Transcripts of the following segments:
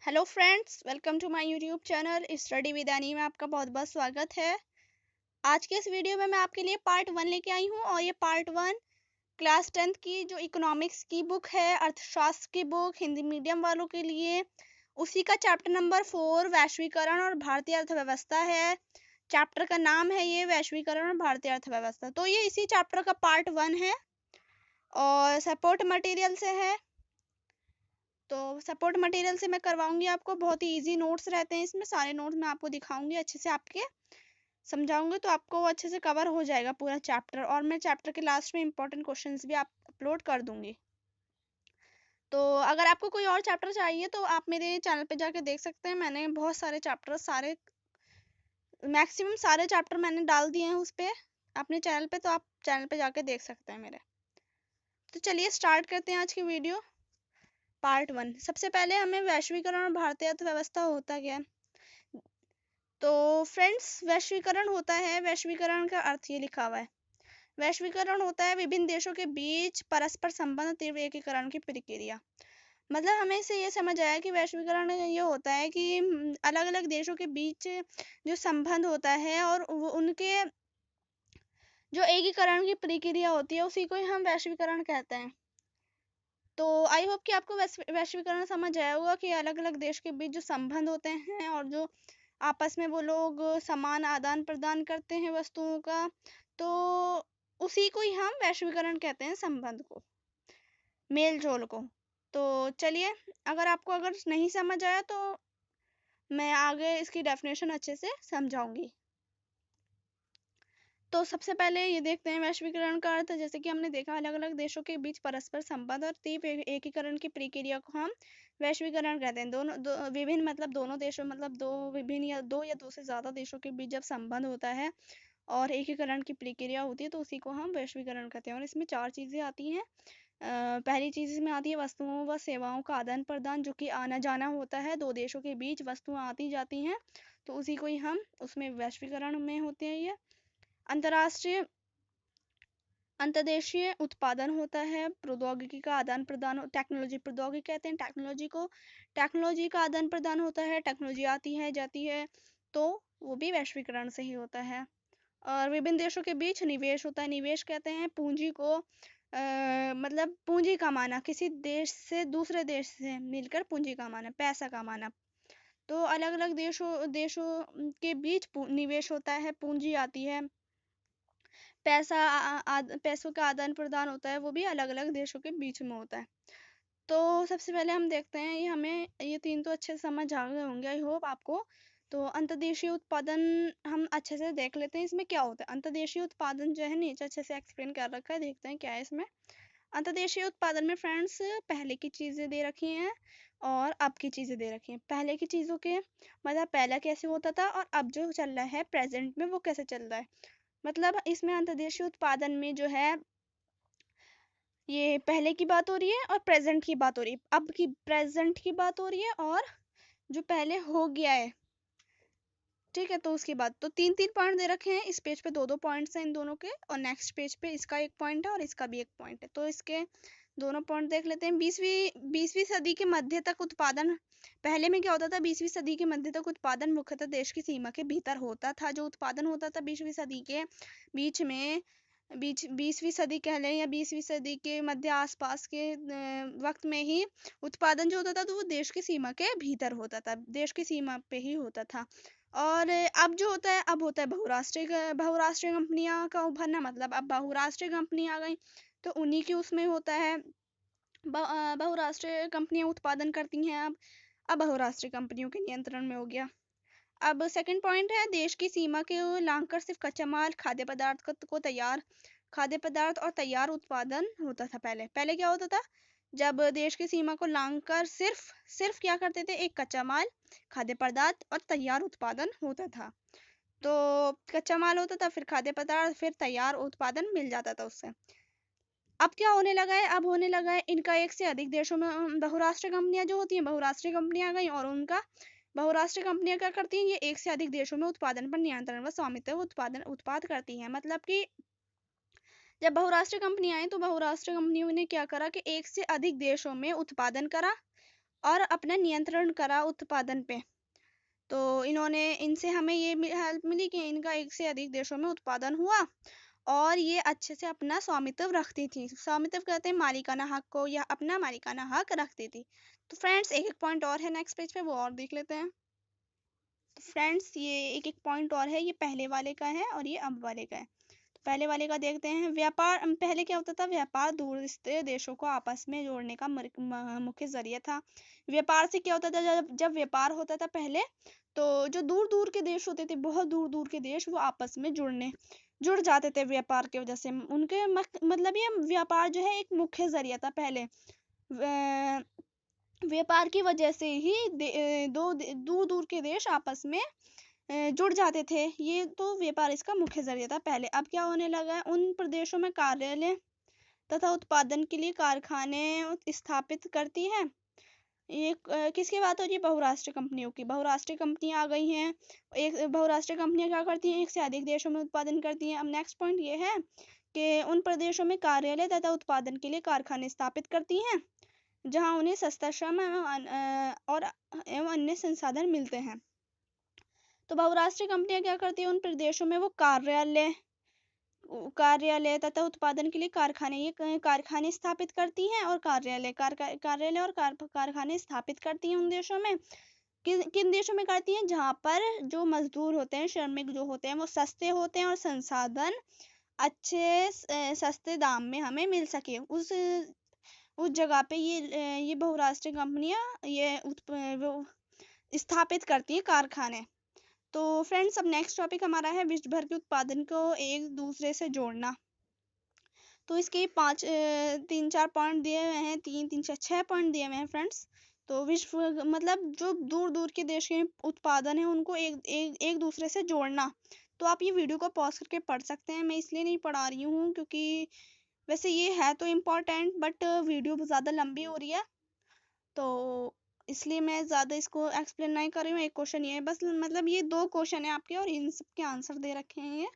Hello friends, welcome to my YouTube channel study with Annie में आपका बहुत बहुत स्वागत है। आज के इस वीडियो में मैं आपके लिए पार्ट 1 लेके आई हूँ और ये पार्ट 1 क्लास 10th की जो इकोनॉमिक्स की बुक है, अर्थशास्त्र की बुक हिंदी मीडियम वालों के लिए, उसी का चैप्टर नंबर 4 वैश्वीकरण और भारतीय अर्थव्यवस्था है। चैप्टर का नाम है ये वैश्वीकरण और भारतीय अर्थव्यवस्था। तो ये इसी चैप्टर का पार्ट 1 है और सपोर्ट मटेरियल से है। तो सपोर्ट मटेरियल से मैं करवाऊंगी आपको। बहुत ही इजी नोट्स रहते हैं इसमें, सारे नोट्स मैं आपको दिखाऊंगी, अच्छे से आपके समझाऊंगी, तो आपको अच्छे से कवर हो जाएगा पूरा चैप्टर। और मैं चैप्टर के लास्ट में इंपॉर्टेंट क्वेश्चंस भी आप अपलोड कर दूंगी। तो अगर आपको कोई और चैप्टर चाहिए तो आप मेरे चैनल पे जाके देख सकते हैं। मैंने बहुत सारे चैप्टर, सारे मैक्सिमम सारे चैप्टर मैंने डाल दिए हैं उस पर अपने चैनल पे, तो आप चैनल पे जाके देख सकते हैं मेरे। तो चलिए स्टार्ट करते हैं आज की वीडियो। पार्ट 1। सबसे पहले हमें वैश्वीकरण और भारतीय अर्थव्यवस्था होता क्या है। तो फ्रेंड्स, वैश्वीकरण होता है, वैश्वीकरण का अर्थ ये लिखा हुआ है। वैश्वीकरण होता है विभिन्न देशों के बीच परस्पर संबंध तीव्र एकीकरण की प्रक्रिया। मतलब हमें इससे ये समझ आया कि वैश्वीकरण ये होता है कि अलग अलग देशों के बीच जो संबंध होता है और उनके जो एकीकरण की प्रक्रिया होती है, उसी को ही हम वैश्वीकरण कहते हैं। तो आई होप कि आपको वैश्वीकरण समझ आया होगा कि अलग अलग देश के बीच जो संबंध होते हैं और जो आपस में वो लोग सामान आदान प्रदान करते हैं वस्तुओं का, तो उसी को ही हम वैश्वीकरण कहते हैं, संबंध को, मेल जोल को। तो चलिए, अगर नहीं समझ आया तो मैं आगे इसकी डेफिनेशन अच्छे से समझाऊंगी। तो सबसे पहले ये देखते हैं वैश्वीकरण का अर्थ। जैसे कि हमने देखा, अलग अलग देशों के बीच परस्पर संबंध और तीव्र एकीकरण की प्रक्रिया को हम वैश्वीकरण कहते हैं। विभिन्न मतलब दोनों देशों, मतलब दो या दो से ज्यादा देशों के बीच जब संबंध होता है और एकीकरण की प्रक्रिया होती है, तो उसी को हम वैश्वीकरण कहते हैं। और इसमें 4 चीजें आती हैं। पहली चीज इसमें आती है वस्तुओं व सेवाओं का आदान प्रदान, जो कि आना जाना होता है, दो देशों के बीच वस्तुएं आती जाती हैं, तो उसी को ही हम उसमें वैश्वीकरण में होते हैं। ये अंतर्राष्ट्रीय अंतर्देशीय उत्पादन होता है, प्रौद्योगिकी का आदान प्रदान, टेक्नोलॉजी, प्रौद्योगिकी कहते हैं टेक्नोलॉजी को, टेक्नोलॉजी का आदान प्रदान होता है, टेक्नोलॉजी आती है जाती है, तो वो भी वैश्वीकरण से ही होता है। और विभिन्न देशों के बीच निवेश होता है। निवेश कहते हैं पूंजी को, मतलब पूंजी कमाना, किसी देश से दूसरे देश से मिलकर पूंजी कमाना, पैसा कमाना। तो अलग अलग देशों देशों के बीच निवेश होता है, पूंजी आती है, पैसों का आदान प्रदान होता है, वो भी अलग अलग देशों के बीच में होता है। तो सबसे पहले हम देखते हैं, ये 3 तो अच्छे से समझ आ गए होंगे आई होप आपको। तो अंतर्देशीय उत्पादन हम अच्छे से देख लेते हैं, इसमें क्या होता है। अंतर्देशीय उत्पादन जो है नीचे अच्छे से एक्सप्लेन कर रखा है, देखते हैं क्या है इसमें। अंतर्देशीय उत्पादन में फ्रेंड्स पहले की चीजें दे रखी हैं और अब की चीजें दे रखी हैं। पहले की चीजों के मतलब पहला कैसे होता था और अब जो चल रहा है प्रेजेंट में वो कैसे चल रहा है। मतलब इसमें अंतर्देशीय उत्पादन में जो है, ये पहले की बात हो रही है और प्रेजेंट की बात हो रही है, अब की प्रेजेंट की बात हो रही है और जो पहले हो गया है, ठीक है। तो उसके बाद तो 3-3 पॉइंट दे रखे हैं, इस पेज पे 2-2 पॉइंट्स हैं इन दोनों के, और नेक्स्ट पेज पे इसका 1 पॉइंट है और इसका भी 1 पॉइंट है। तो इसके दोनों पॉइंट देख लेते हैं। 20वीं सदी के मध्य तक उत्पादन, पहले में क्या होता था, 20वीं सदी के मध्य तक उत्पादन मुख्यतः देश की सीमा के भीतर होता था। जो उत्पादन होता था 20वीं सदी के बीच में, 20वीं सदी कह लें या 20वीं सदी के मध्य आसपास के वक्त में ही उत्पादन जो होता था, तो वो देश की सीमा के भीतर होता था, देश की सीमा पे ही होता था। और अब जो होता है, अब होता है बहुराष्ट्रीय कंपनियां का उभरना। मतलब अब बहुराष्ट्रीय कंपनी आ गई, तो उन्हीं की उसमें होता है, बहुराष्ट्रीय कंपनियां उत्पादन करती हैं। अब बहुराष्ट्रीय कंपनियों के नियंत्रण में हो गया। अब सेकंड पॉइंट है, देश की सीमा के लांघकर सिर्फ कच्चा माल, खाद्य पदार्थ और तैयार उत्पादन होता था। पहले पहले क्या होता था, जब देश की सीमा को लांघकर सिर्फ सिर्फ क्या करते थे, एक कच्चा माल, खाद्य पदार्थ और तैयार उत्पादन होता था। तो कच्चा माल होता था, फिर खाद्य पदार्थ, फिर तैयार उत्पादन मिल जाता था उससे। अब क्या होने लगा है, अब होने लगा है इनका एक से अधिक देशों में, बहुराष्ट्रीय कंपनियां जो होती हैं, बहुराष्ट्रीय कंपनियां आ गई और उनका, बहुराष्ट्रीय कंपनियां क्या करती हैं, ये एक से अधिक देशों में उत्पादन पर नियंत्रण व स्वामित्व उत्पाद करती हैं। मतलब कि जब बहुराष्ट्रीय कंपनियां आई, तो बहुराष्ट्रीय कंपनियों ने क्या करा कि एक से अधिक देशों में उत्पादन करा और अपना नियंत्रण करा उत्पादन पे। तो इनसे हमें ये हेल्प मिली कि इनका एक से अधिक देशों में उत्पादन हुआ और ये अच्छे से अपना स्वामित्व रखती थी। स्वामित्व कहते हैं मालिकाना हक को, या अपना मालिकाना हक रखती थी। तो फ्रेंड्स एक एक पॉइंट और है नेक्स्ट पेज पे, वो और देख लेते हैं। तो फ्रेंड्स ये एक एक पॉइंट और है, ये पहले वाले का है और ये अब वाले का है। तो पहले वाले का देखते हैं। व्यापार, पहले क्या होता था, व्यापार दूरस्थ देशों को आपस में जोड़ने का मुख्य जरिया था। व्यापार से क्या होता था, जब व्यापार होता था पहले, तो जो दूर दूर के देश होते थे, बहुत दूर दूर के देश, वो आपस में जुड़ जाते थे व्यापार की वजह से। उनके मतलब ये व्यापार जो है एक मुख्य जरिया था पहले। व्यापार की वजह से ही दूर दूर के देश आपस में जुड़ जाते थे। ये तो व्यापार इसका मुख्य जरिया था पहले। अब क्या होने लगा है, उन प्रदेशों में कार्यालय तथा उत्पादन के लिए कारखाने स्थापित करती है। ये किसकी बात हो रही है, बहुराष्ट्रीय कंपनियों की। बहुराष्ट्रीय कंपनियां आ गई हैं। एक बहुराष्ट्रीय कंपनियां क्या करती हैं, एक से अधिक देशों में उत्पादन करती हैं। अब नेक्स्ट पॉइंट ये है कि उन प्रदेशों में कार्यालय तथा उत्पादन के लिए कारखाने स्थापित करती हैं, जहां उन्हें सस्ता श्रम एवं अन्य संसाधन मिलते हैं। तो बहुराष्ट्रीय कंपनियां क्या करती है, उन प्रदेशों में वो कार्यालय तथा उत्पादन के लिए कारखाने स्थापित करती हैं, और कार्यालय और कारखाने स्थापित करती हैं उन देशों में। किन देशों में करती हैं, जहां पर जो मजदूर होते हैं, श्रमिक जो होते हैं, वो सस्ते होते हैं और संसाधन अच्छे सस्ते दाम में हमें मिल सके। उस जगह पे ये बहुराष्ट्रीय कंपनियां वो स्थापित करती है कारखाने। तो फ्रेंड्स अब नेक्स्ट टॉपिक हमारा है विश्व भर के उत्पादन को एक दूसरे से जोड़ना। तो इसके 3-4 पॉइंट दिए हुए हैं, 3-6 पॉइंट दिए हुए हैं फ्रेंड्स। तो विश्व मतलब जो दूर दूर के देश के उत्पादन है, उनको एक दूसरे से जोड़ना। तो आप ये वीडियो को पॉज करके पढ़ सकते हैं। मैं इसलिए नहीं पढ़ा रही हूँ क्योंकि वैसे ये है तो इम्पोर्टेंट, बट वीडियो ज़्यादा लंबी हो रही है, तो इसलिए मैं ज़्यादा इसको एक्सप्लेन नहीं कर रही हूँ। एक क्वेश्चन ये है बस, मतलब ये 2 क्वेश्चन है आपके और इन सब के आंसर दे रखे हैं। ये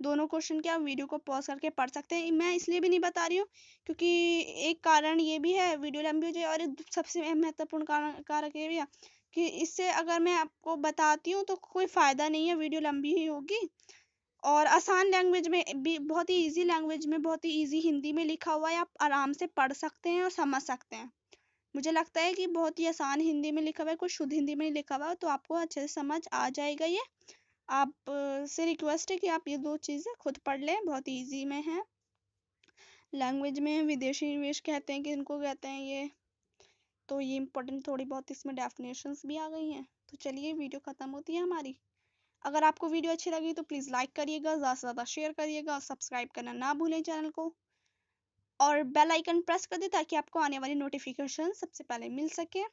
दोनों क्वेश्चन के आप वीडियो को पॉज करके पढ़ सकते हैं। मैं इसलिए भी नहीं बता रही हूँ क्योंकि एक कारण ये भी है वीडियो लंबी हो जाए, और सबसे महत्वपूर्ण कारक ये भी है कि इससे अगर मैं आपको बताती हूँ तो कोई फ़ायदा नहीं है, वीडियो लंबी ही होगी। और आसान लैंग्वेज में भी, बहुत ही इजी लैंग्वेज में, बहुत ही इजी हिंदी में लिखा हुआ है, आप आराम से पढ़ सकते हैं और समझ सकते हैं। मुझे लगता है कि बहुत ही आसान हिंदी में लिखा हुआ है, कुछ शुद्ध हिंदी में लिखा हुआ है, तो आपको अच्छे से समझ आ जाएगा ये। आप से रिक्वेस्ट है कि आप ये 2 चीज़ें खुद पढ़ लें, बहुत ईजी में है लैंग्वेज में। विदेशी निवेश कहते हैं कि इनको कहते हैं ये, तो ये इम्पोर्टेंट थोड़ी बहुत इसमें डेफिनेशंस भी आ गई हैं। तो चलिए वीडियो ख़त्म होती है हमारी। अगर आपको वीडियो अच्छी लगी तो प्लीज़ लाइक करिएगा, ज़्यादा से ज़्यादा शेयर करिएगा और सब्सक्राइब करना ना भूलें चैनल को, और बेल आइकन प्रेस कर दें ताकि आपको आने वाली नोटिफिकेशन सबसे पहले मिल सके।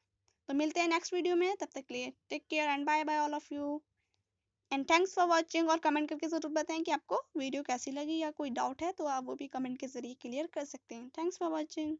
तो मिलते हैं नेक्स्ट वीडियो में, तब तक के लिए take care and bye bye all of you, and thanks for watching. और कमेंट करके ज़रूर बताएं कि आपको वीडियो कैसी लगी, या कोई डाउट है तो आप वो भी कमेंट के ज़रिए क्लियर कर सकते हैं। Thanks for watching.